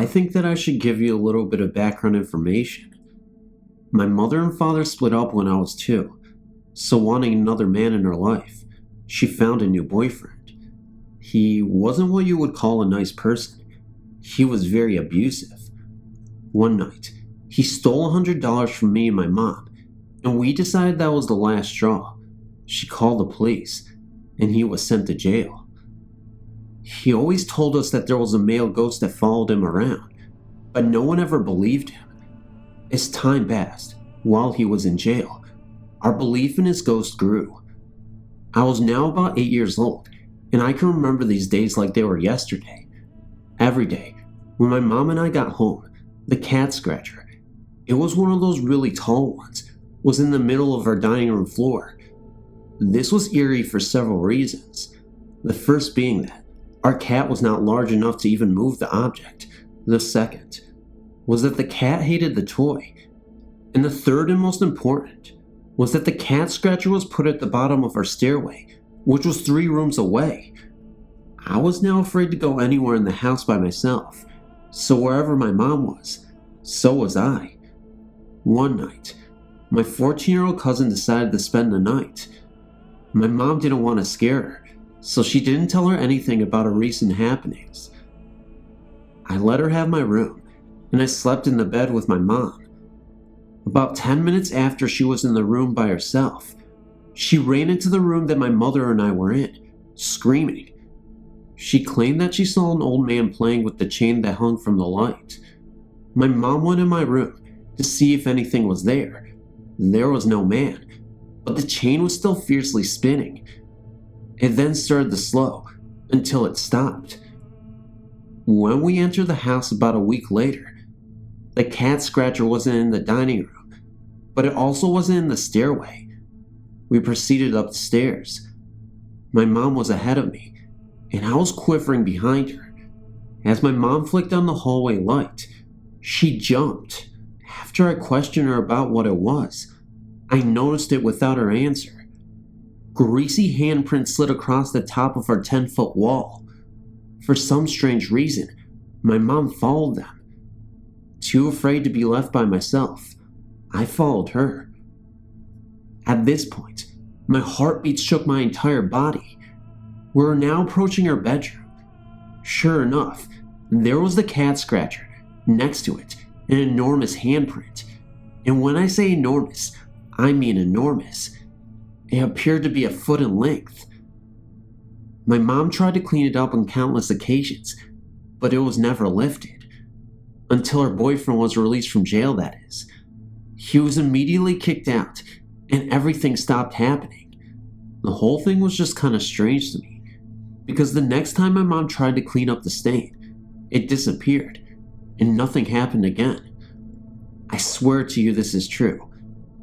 I think that I should give you a little bit of background information. My mother and father split up when I was 2, so wanting another man in her life, she found a new boyfriend. He wasn't what you would call a nice person. He was very abusive. One night, he stole $100 from me and my mom, and we decided that was the last straw. She called the police, and he was sent to jail. He always told us that there was a male ghost that followed him around, but no one ever believed him. As time passed, while he was in jail, our belief in his ghost grew. I was now about 8 years old, and I can remember these days like they were yesterday. Every day, when my mom and I got home, the cat scratcher, it was one of those really tall ones, was in the middle of our dining room floor. This was eerie for several reasons. The first being that our cat was not large enough to even move the object. The second was that the cat hated the toy. And the third and most important was that the cat scratcher was put at the bottom of our stairway, which was 3 rooms away. I was now afraid to go anywhere in the house by myself, so wherever my mom was, so was I. One night, my 14-year-old cousin decided to spend the night. My mom didn't want to scare her, so she didn't tell her anything about her recent happenings. I let her have my room, and I slept in the bed with my mom. About 10 minutes after she was in the room by herself, she ran into the room that my mother and I were in, screaming. She claimed that she saw an old man playing with the chain that hung from the light. My mom went in my room to see if anything was there. There was no man, but the chain was still fiercely spinning. It then started to slow until it stopped. When we entered the house about a week later, the cat scratcher wasn't in the dining room, but it also wasn't in the stairway. We proceeded up the stairs. My mom was ahead of me, and I was quivering behind her. As my mom flicked on the hallway light, she jumped. After I questioned her about what it was, I noticed it without her answer. Greasy handprints slid across the top of our 10-foot wall. For some strange reason, my mom followed them. Too afraid to be left by myself, I followed her. At this point, my heartbeats shook my entire body. We were now approaching our bedroom. Sure enough, there was the cat scratcher. Next to it, an enormous handprint. And when I say enormous, I mean enormous. It appeared to be a foot in length. My mom tried to clean it up on countless occasions, but it was never lifted. Until her boyfriend was released from jail, that is. He was immediately kicked out, and everything stopped happening. The whole thing was just kind of strange to me, because the next time my mom tried to clean up the stain, it disappeared, and nothing happened again. I swear to you this is true,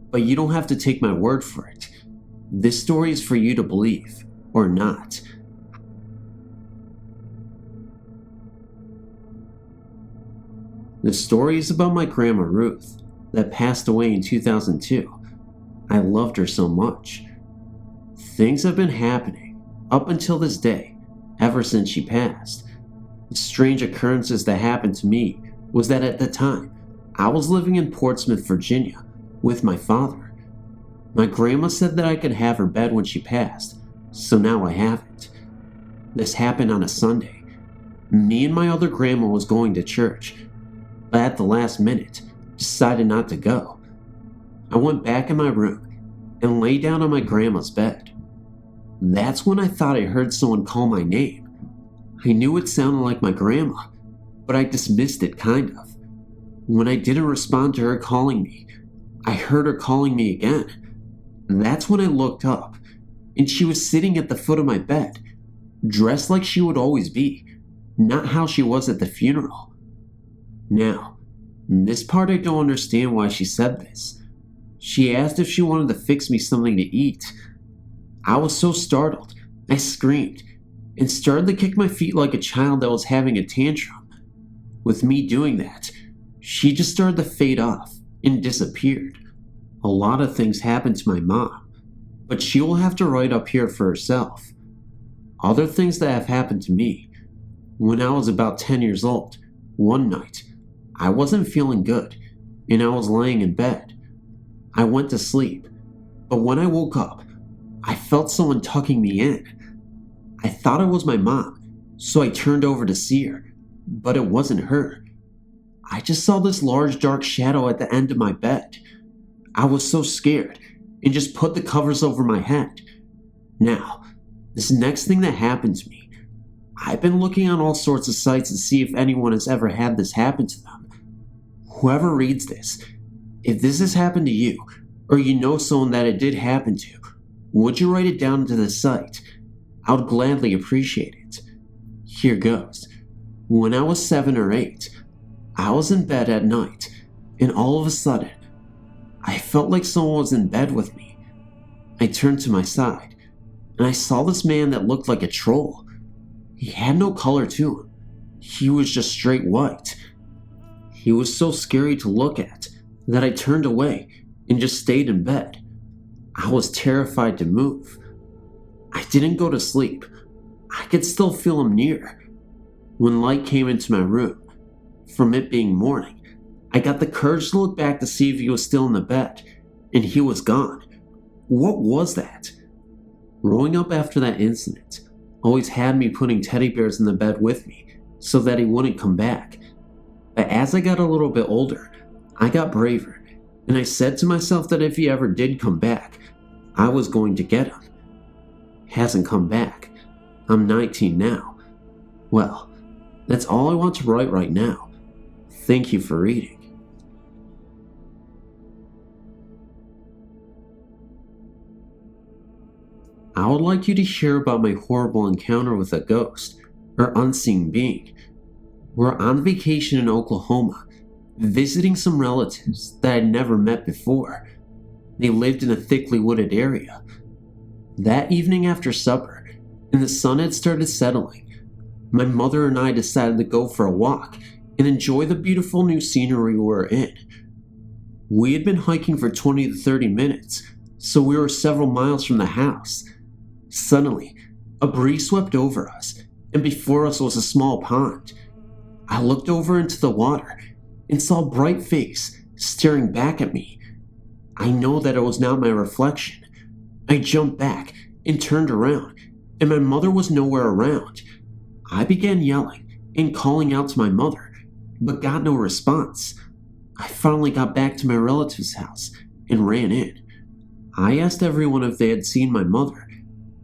but you don't have to take my word for it. This story is for you to believe, or not. The story is about my grandma Ruth, that passed away in 2002. I loved her so much. Things have been happening, up until this day, ever since she passed. The strange occurrences that happened to me was that at the time, I was living in Portsmouth, Virginia, with my father. My grandma said that I could have her bed when she passed, so now I have it. This happened on a Sunday. Me and my other grandma was going to church, but at the last minute, decided not to go. I went back in my room and lay down on my grandma's bed. That's when I thought I heard someone call my name. I knew it sounded like my grandma, but I dismissed it kind of. When I didn't respond to her calling me, I heard her calling me again. That's when I looked up, and she was sitting at the foot of my bed, dressed like she would always be, not how she was at the funeral. Now, this part I don't understand why she said this. She asked if she wanted to fix me something to eat. I was so startled, I screamed, and started to kick my feet like a child that was having a tantrum. With me doing that, she just started to fade off and disappeared. A lot of things happened to my mom, but she will have to write up here for herself. Other things that have happened to me. When I was about 10 years old, One night, I wasn't feeling good, and I was laying in bed. I went to sleep, but when I woke up, I felt someone tucking me in. I thought it was my mom, so I turned over to see her, but it wasn't her. I just saw this large dark shadow at the end of my bed. I was so scared and just put the covers over my head. Now, this next thing that happened to me, I've been looking on all sorts of sites to see if anyone has ever had this happen to them. Whoever reads this, if this has happened to you, or you know someone that it did happen to, would you write it down to the site? I would gladly appreciate it. Here goes. When I was 7 or 8, I was in bed at night, and all of a sudden, I felt like someone was in bed with me. I turned to my side, and I saw this man that looked like a troll. He had no color to him. He was just straight white. He was so scary to look at that I turned away and just stayed in bed. I was terrified to move. I didn't go to sleep. I could still feel him near. When light came into my room, from it being morning, I got the courage to look back to see if he was still in the bed, and he was gone. What was that? Growing up after that incident always had me putting teddy bears in the bed with me so that he wouldn't come back. But as I got a little bit older, I got braver, and I said to myself that if he ever did come back, I was going to get him. Hasn't come back. I'm 19 now. Well, that's all I want to write right now. Thank you for reading. I would like you to hear about my horrible encounter with a ghost, or unseen being. We're on vacation in Oklahoma, visiting some relatives that I'd never met before. They lived in a thickly wooded area. That evening after supper, and the sun had started settling, my mother and I decided to go for a walk and enjoy the beautiful new scenery we were in. We had been hiking for 20 to 30 minutes, so we were several miles from the house. Suddenly, a breeze swept over us, and before us was a small pond. I looked over into the water and saw a bright face staring back at me. I know that it was not my reflection. I jumped back and turned around, and my mother was nowhere around. I began yelling and calling out to my mother, but got no response. I finally got back to my relative's house and ran in. I asked everyone if they had seen my mother,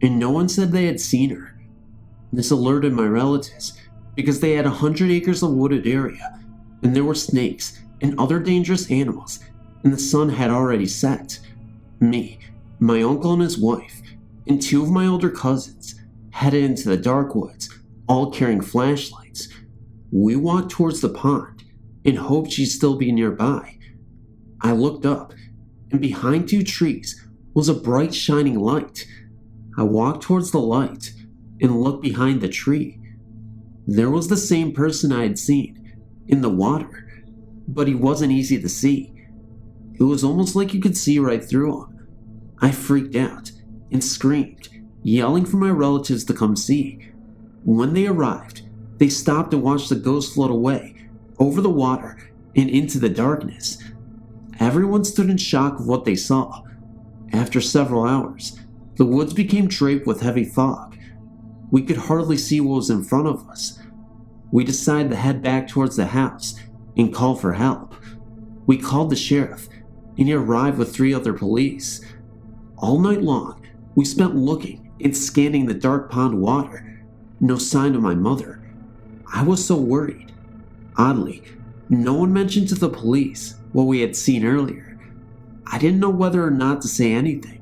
and no one said they had seen her. This alerted my relatives because they had 100 acres of wooded area, and there were snakes and other dangerous animals, and the sun had already set. Me, my uncle and his wife, and 2 of my older cousins headed into the dark woods, all carrying flashlights. We walked towards the pond and hoped she'd still be nearby. I looked up, and behind 2 trees was a bright shining light. I walked towards the light and looked behind the tree. There was the same person I had seen in the water, but he wasn't easy to see. It was almost like you could see right through him. I freaked out and screamed, yelling for my relatives to come see. When they arrived, they stopped and watched the ghost float away over the water and into the darkness. Everyone stood in shock of what they saw. After several hours, the woods became draped with heavy fog. We could hardly see what was in front of us. We decided to head back towards the house and call for help. We called the sheriff, and he arrived with 3 other police. All night long, we spent looking and scanning the dark pond water. No sign of my mother. I was so worried. Oddly, no one mentioned to the police what we had seen earlier. I didn't know whether or not to say anything.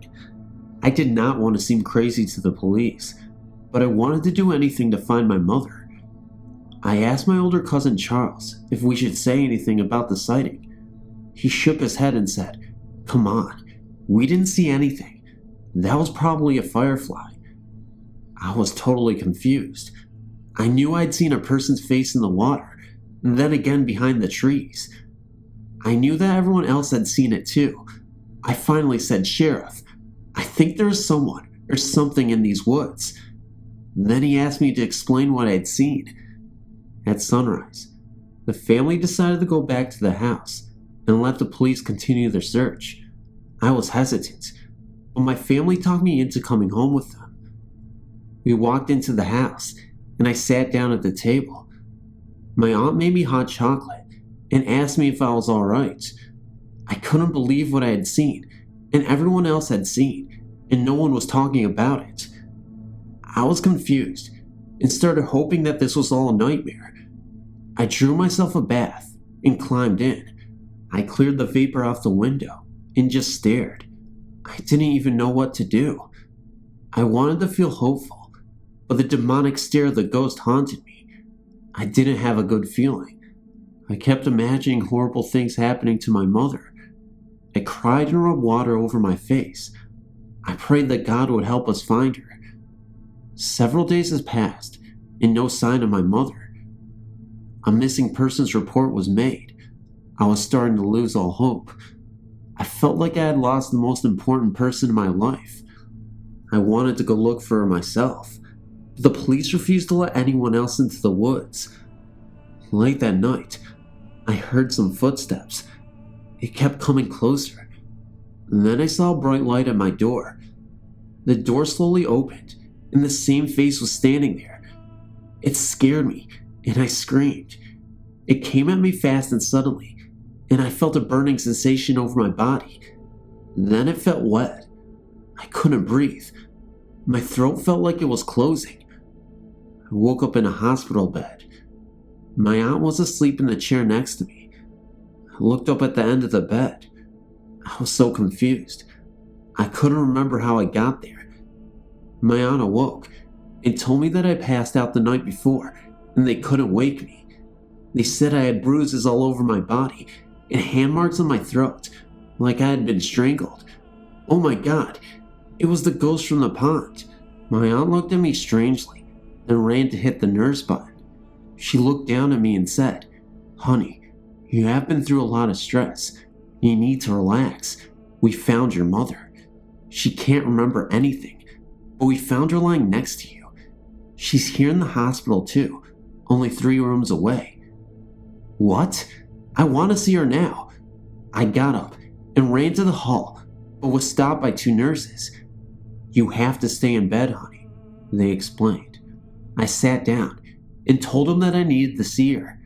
I did not want to seem crazy to the police, but I wanted to do anything to find my mother. I asked my older cousin Charles if we should say anything about the sighting. He shook his head and said, "Come on, we didn't see anything. That was probably a firefly." I was totally confused. I knew I'd seen a person's face in the water, and then again behind the trees. I knew that everyone else had seen it too. I finally said, "Sheriff, I think there is someone or something in these woods." Then he asked me to explain what I had seen. At sunrise, The family decided to go back to the house and let the police continue their search. I was hesitant, but my family talked me into coming home with them. We walked into the house, and I sat down at the table. My aunt made me hot chocolate and asked me if I was alright. I couldn't believe what I had seen, and everyone else had seen, and no one was talking about it. I was confused and started hoping that this was all a nightmare. I drew myself a bath and climbed in. I cleared the vapor off the window and just stared. I didn't even know what to do. I wanted to feel hopeful, but the demonic stare of the ghost haunted me. I didn't have a good feeling. I kept imagining horrible things happening to my mother. I cried and rubbed water over my face. I prayed that God would help us find her. Several days has passed, and no sign of my mother. A missing persons report was made. I was starting to lose all hope. I felt like I had lost the most important person in my life. I wanted to go look for her myself, but the police refused to let anyone else into the woods. Late that night, I heard some footsteps. It kept coming closer. And then I saw a bright light at my door. The door slowly opened, and the same face was standing there. It scared me, and I screamed. It came at me fast and suddenly, and I felt a burning sensation over my body. Then it felt wet. I couldn't breathe. My throat felt like it was closing. I woke up in a hospital bed. My aunt was asleep in the chair next to me. I looked up at the end of the bed. I was so confused. I couldn't remember how I got there. My aunt awoke and told me that I passed out the night before and they couldn't wake me. They said I had bruises all over my body and hand marks on my throat, like I had been strangled. Oh my God, it was the ghost from the pond. My aunt looked at me strangely, then ran to hit the nurse button. She looked down at me and said, "Honey, you have been through a lot of stress. You need to relax. We found your mother. She can't remember anything, but we found her lying next to you. She's here in the hospital too, only 3 rooms away." What? I want to see her now. I got up and ran to the hall, but was stopped by 2 nurses. "You have to stay in bed, honey," they explained. I sat down and told them that I needed to see her.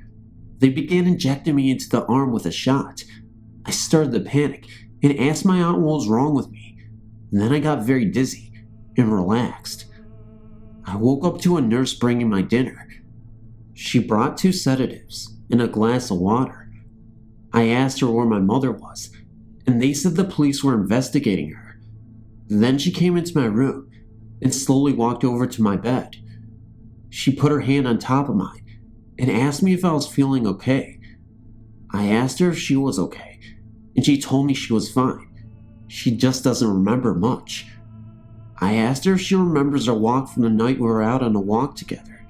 They began injecting me into the arm with a shot. I started to panic and asked my aunt what was wrong with me. Then I got very dizzy and relaxed. I woke up to a nurse bringing my dinner. She brought 2 sedatives and a glass of water. I asked her where my mother was, and they said the police were investigating her. Then she came into my room and slowly walked over to my bed. She put her hand on top of mine and asked me if I was feeling okay. I asked her if she was okay, and she told me she was fine. She just doesn't remember much. I asked her if she remembers our walk from the night we were out on a walk together.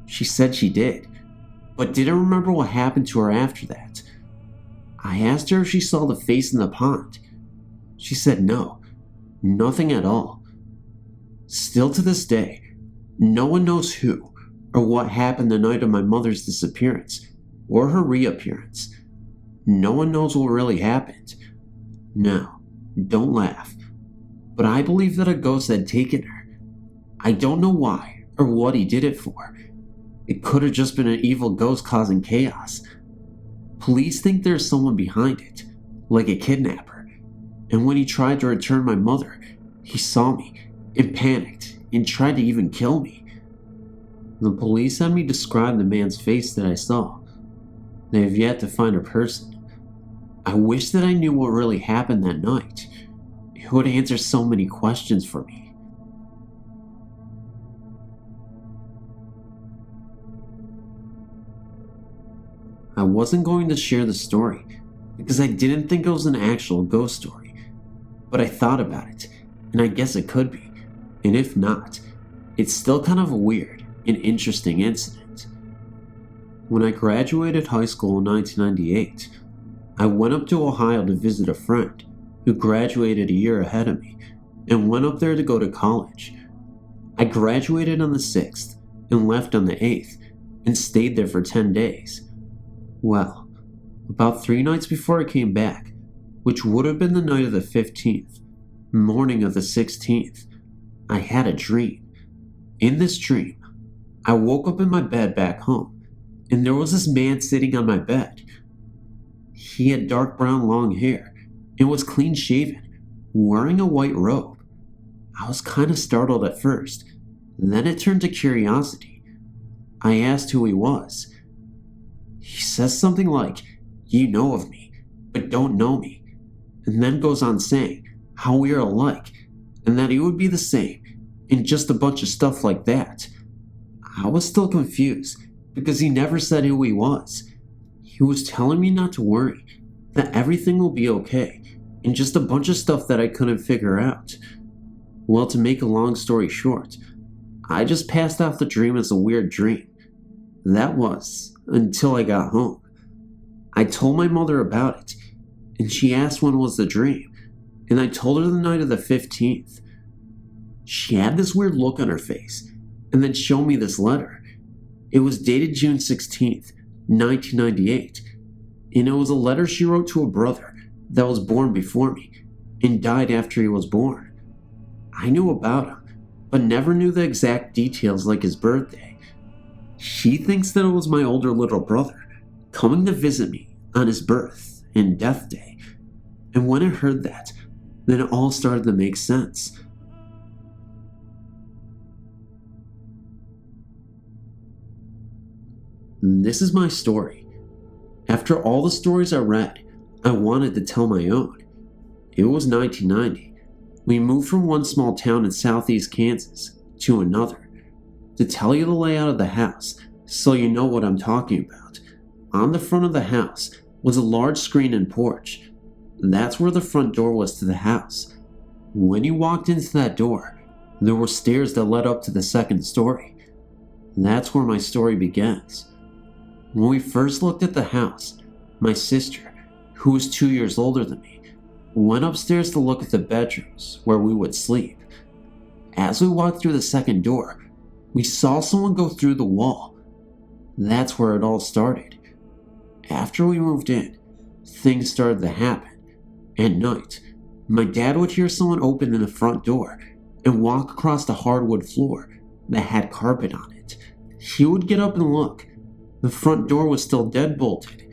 She said she did, but didn't remember what happened to her after that. I asked her if she saw the face in the pond. She said no, nothing at all. Still to this day, no one knows who or what happened the night of my mother's disappearance or her reappearance. No one knows what really happened. No, don't laugh, but I believe that a ghost had taken her. I don't know why or what he did it for. It could have just been an evil ghost causing chaos. Police think there's someone behind it, like a kidnapper. And when he tried to return my mother, he saw me and panicked and tried to even kill me. The police had me describe the man's face that I saw. They have yet to find a person. I wish that I knew what really happened that night. It would answer so many questions for me. I wasn't going to share the story because I didn't think it was an actual ghost story, but I thought about it, and I guess it could be, and if not, it's still kind of a weird and interesting incident. When I graduated high school in 1998, I went up to Ohio to visit a friend who graduated a year ahead of me and went up there to go to college. I graduated on the 6th and left on the 8th and stayed there for 10 days. Well, about 3 nights before I came back, which would have been the night of the 15th, morning of the 16th, I had a dream. In this dream, I woke up in my bed back home, and there was this man sitting on my bed. He had dark brown long hair and was clean shaven, wearing a white robe. I was kind of startled at first, then it turned to curiosity. I asked who he was. He says something like, "You know of me, but don't know me," and then goes on saying how we are alike and that he would be the same, and just a bunch of stuff like that. I was still confused because he never said who he was. He was telling me not to worry, that everything will be okay, and just a bunch of stuff that I couldn't figure out. Well, to make a long story short, I just passed off the dream as a weird dream. That was until I got home. I told my mother about it, and she asked when was the dream, and I told her the night of the 15th. She had this weird look on her face, and then showed me this letter. It was dated June 16th, 1998, and it was a letter she wrote to a brother that was born before me and died after he was born. I knew about him, but never knew the exact details like his birthday. She thinks that it was my older little brother coming to visit me on his birth and death day, and when I heard that, then it all started to make sense. This is my story. After all the stories I read, I wanted to tell my own. It was 1990. We moved from one small town in southeast Kansas to another. To tell you the layout of the house, so you know what I'm talking about, on the front of the house was a large screen and porch. That's where the front door was to the house. When you walked into that door, there were stairs that led up to the second story. That's where my story begins. When we first looked at the house, my sister, who was 2 years older than me, went upstairs to look at the bedrooms where we would sleep. As we walked through the second door, we saw someone go through the wall. That's where it all started. After we moved in, things started to happen. At night, my dad would hear someone open in the front door and walk across the hardwood floor that had carpet on it. He would get up and look. The front door was still dead bolted.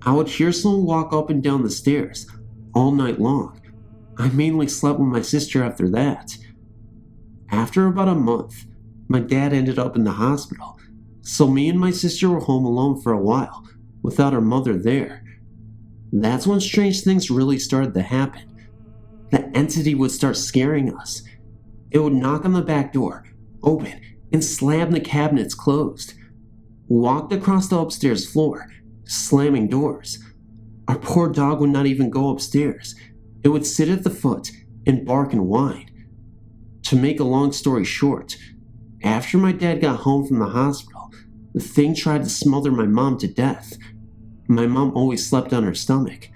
I would hear someone walk up and down the stairs all night long. I mainly slept with my sister after that. After about a month, my dad ended up in the hospital, so me and my sister were home alone for a while, without our mother there. That's when strange things really started to happen. The entity would start scaring us. It would knock on the back door, open, and slam the cabinets closed. Walked across the upstairs floor, slamming doors. Our poor dog would not even go upstairs. It would sit at the foot and bark and whine. To make a long story short, after my dad got home from the hospital, the thing tried to smother my mom to death. My mom always slept on her stomach.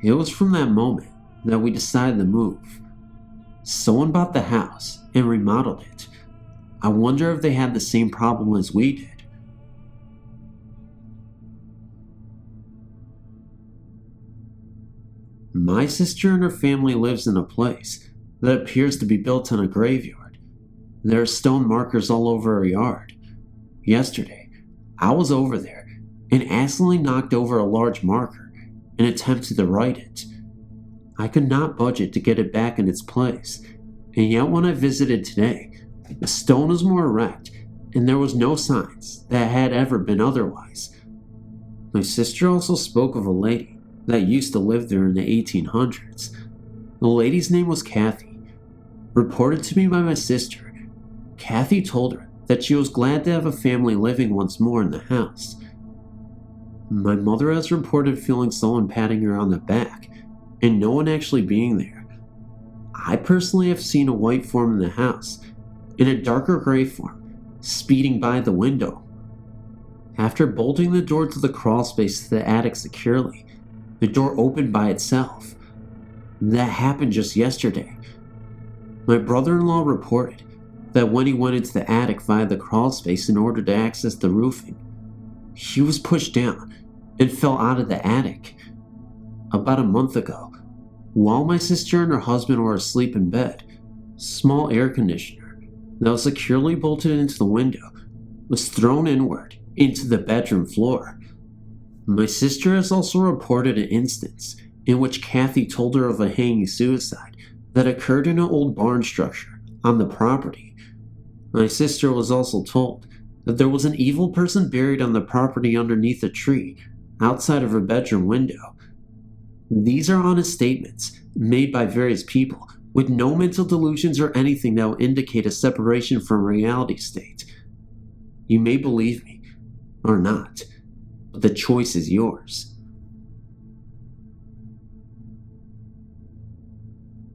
It was from that moment that we decided to move. Someone bought the house and remodeled it. I wonder if they had the same problem as we did. My sister and her family lives in a place that appears to be built on a graveyard. There are stone markers all over our yard. Yesterday, I was over there and accidentally knocked over a large marker and attempted to write it. I could not budget to get it back in its place, and yet when I visited today, the stone was more erect and there was no signs that it had ever been otherwise. My sister also spoke of a lady that used to live there in the 1800s. The lady's name was Kathy. Reported to me by my sister, Kathy told her that she was glad to have a family living once more in the house. My mother has reported feeling someone patting her on the back, and no one actually being there. I personally have seen a white form in the house, and a darker gray form, speeding by the window. After bolting the door to the crawlspace to the attic securely, the door opened by itself. That happened just yesterday. My brother-in-law reported that when he went into the attic via the crawlspace in order to access the roofing, He was pushed down and fell out of the attic. About a month ago, while my sister and her husband were asleep in bed, a small air conditioner that was securely bolted into the window was thrown inward into the bedroom floor. My sister has also reported an instance in which Kathy told her of a hanging suicide that occurred in an old barn structure on the property. My sister was also told that there was an evil person buried on the property underneath a tree outside of her bedroom window. These are honest statements made by various people with no mental delusions or anything that will indicate a separation from reality state. You may believe me or not, but the choice is yours.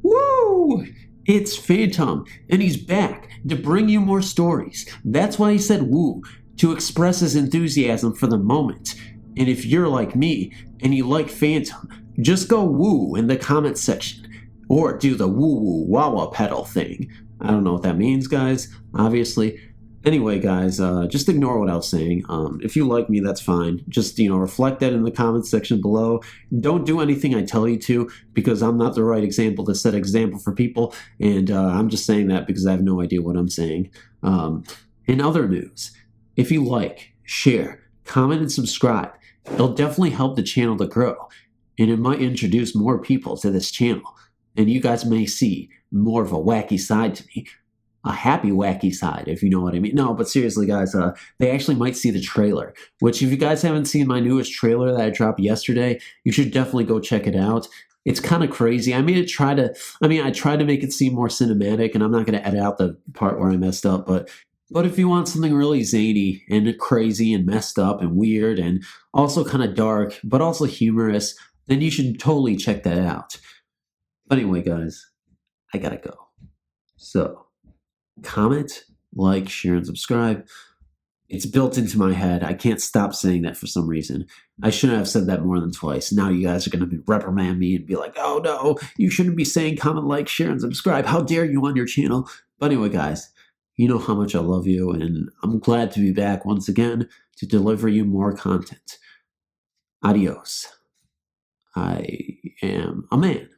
Woo! It's Phantom, and he's back to bring you more stories. That's why he said woo, to express his enthusiasm for the moment. And if you're like me and you like Phantom, just go woo in the comments section. Or do the woo woo wawa pedal thing. I don't know what that means, guys, obviously. Anyway, guys, just ignore what I was saying. If you like me, that's fine. Just, reflect that in the comments section below. Don't do anything I tell you to, because I'm not the right example to set example for people, and I'm just saying that because I have no idea what I'm saying. In other news, if you like, share, comment, and subscribe, it'll definitely help the channel to grow, and it might introduce more people to this channel, and you guys may see more of a wacky side to me. A happy wacky side, if you know what I mean. No, but seriously, guys, they actually might see the trailer, which if you guys haven't seen my newest trailer that I dropped yesterday, you should definitely go check it out. It's kind of crazy. I tried to make it seem more cinematic, and I'm not going to edit out the part where I messed up, but if you want something really zany and crazy and messed up and weird and also kind of dark, but also humorous, then you should totally check that out. But anyway, guys, I gotta go. So, comment, like, share, and subscribe. It's built into my head. I can't stop saying that for some reason. I shouldn't have said that more than twice. Now you guys are going to reprimand me and be like, oh no, you shouldn't be saying comment, like, share, and subscribe. How dare you on your channel? But anyway, guys, you know how much I love you, and I'm glad to be back once again to deliver you more content. Adios. I am a man.